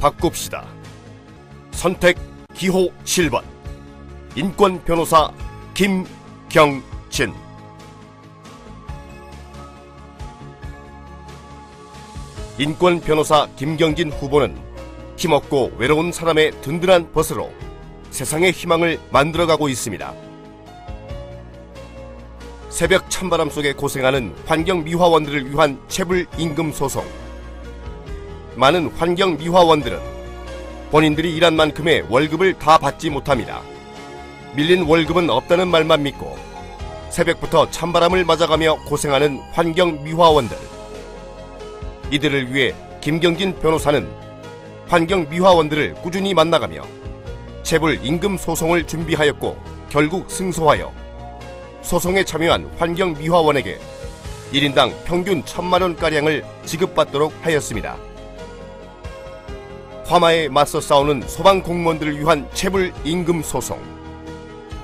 바꿉시다. 선택 기호 7번 인권 변호사 김경진. 인권 변호사 김경진 후보는 힘없고 외로운 사람의 든든한 벗으로 세상의 희망을 만들어가고 있습니다. 새벽 찬바람 속에 고생하는 환경미화원들을 위한 체불임금소송. 많은 환경미화원들은 본인들이 일한 만큼의 월급을 다 받지 못합니다. 밀린 월급은 없다는 말만 믿고 새벽부터 찬바람을 맞아가며 고생하는 환경미화원들. 이들을 위해 김경진 변호사는 환경미화원들을 꾸준히 만나가며 체불임금소송을 준비하였고 결국 승소하여 소송에 참여한 환경미화원에게 1인당 평균 1,000만원가량을 지급받도록 하였습니다. 화마에 맞서 싸우는 소방공무원들을 위한 체불임금소송.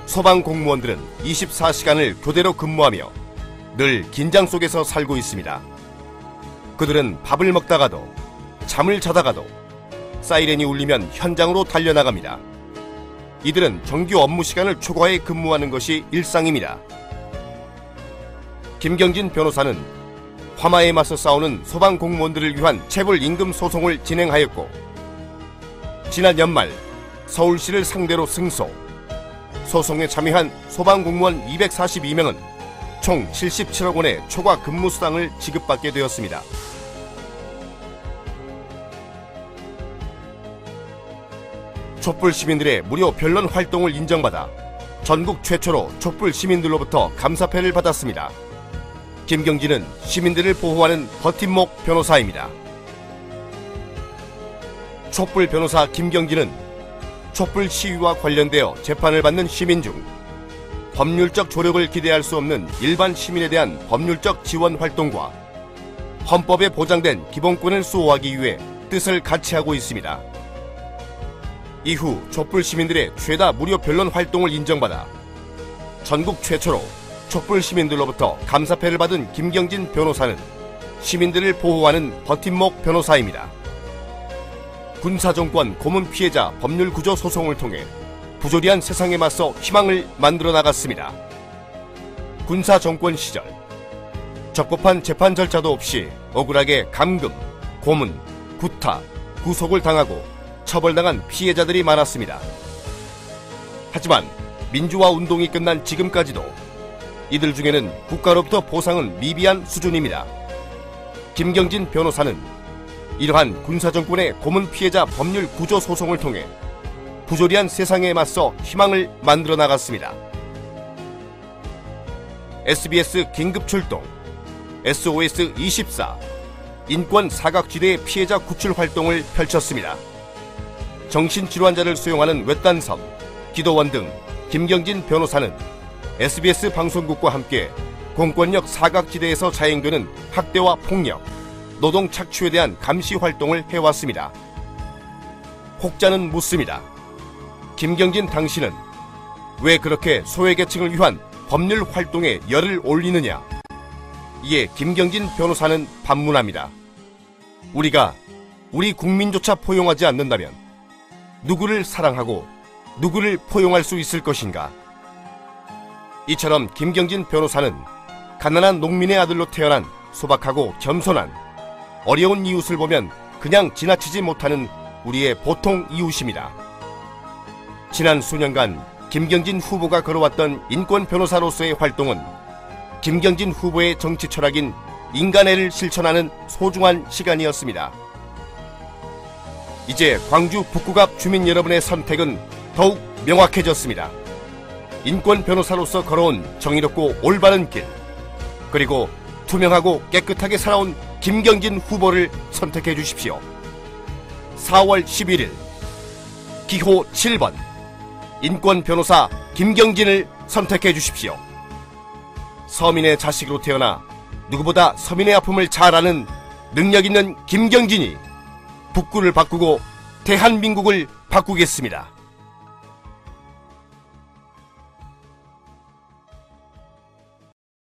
소방공무원들은 24시간을 교대로 근무하며 늘 긴장 속에서 살고 있습니다. 그들은 밥을 먹다가도 잠을 자다가도 사이렌이 울리면 현장으로 달려나갑니다. 이들은 정규 업무 시간을 초과해 근무하는 것이 일상입니다. 김경진 변호사는 화마에 맞서 싸우는 소방공무원들을 위한 체불임금 소송을 진행하였고 지난 연말 서울시를 상대로 승소. 소송에 참여한 소방공무원 242명은 총 77억 원의 초과 근무수당을 지급받게 되었습니다. 촛불 시민들의 무료 변론 활동을 인정받아 전국 최초로 촛불 시민들로부터 감사패를 받았습니다. 김경진은 시민들을 보호하는 버팀목 변호사입니다. 촛불 변호사 김경진은 촛불 시위와 관련되어 재판을 받는 시민 중 법률적 조력을 기대할 수 없는 일반 시민에 대한 법률적 지원 활동과 헌법에 보장된 기본권을 수호하기 위해 뜻을 같이 하고 있습니다. 이후 촛불 시민들의 최다 무료 변론 활동을 인정받아 전국 최초로 촛불 시민들로부터 감사패를 받은 김경진 변호사는 시민들을 보호하는 버팀목 변호사입니다. 군사정권 고문 피해자 법률구조 소송을 통해 부조리한 세상에 맞서 희망을 만들어 나갔습니다. 군사정권 시절 적법한 재판 절차도 없이 억울하게 감금, 고문, 구타, 구속을 당하고 처벌당한 피해자들이 많았습니다. 하지만 민주화 운동이 끝난 지금까지도 이들 중에는 국가로부터 보상은 미비한 수준입니다. 김경진 변호사는 이러한 군사정권의 고문 피해자 법률 구조 소송을 통해 부조리한 세상에 맞서 희망을 만들어 나갔습니다. SBS 긴급출동, SOS24, 인권 사각지대의 피해자 구출 활동을 펼쳤습니다. 정신질환자를 수용하는 외딴섬, 기도원 등 김경진 변호사는 SBS 방송국과 함께 공권력 사각지대에서 자행되는 학대와 폭력, 노동 착취에 대한 감시 활동을 해왔습니다. 혹자는 묻습니다. 김경진 당신은 왜 그렇게 소외계층을 위한 법률 활동에 열을 올리느냐? 이에 김경진 변호사는 반문합니다. 우리가 우리 국민조차 포용하지 않는다면 누구를 사랑하고 누구를 포용할 수 있을 것인가? 이처럼 김경진 변호사는 가난한 농민의 아들로 태어난 소박하고 겸손한 어려운 이웃을 보면 그냥 지나치지 못하는 우리의 보통 이웃입니다. 지난 수년간 김경진 후보가 걸어왔던 인권 변호사로서의 활동은 김경진 후보의 정치 철학인 인간애를 실천하는 소중한 시간이었습니다. 이제 광주 북구갑 주민 여러분의 선택은 더욱 명확해졌습니다. 인권 변호사로서 걸어온 정의롭고 올바른 길, 그리고 투명하고 깨끗하게 살아온 김경진 후보를 선택해 주십시오. 4월 11일 기호 7번 인권 변호사 김경진을 선택해 주십시오. 서민의 자식으로 태어나 누구보다 서민의 아픔을 잘 아는 능력 있는 김경진이 북구를 바꾸고 대한민국을 바꾸겠습니다.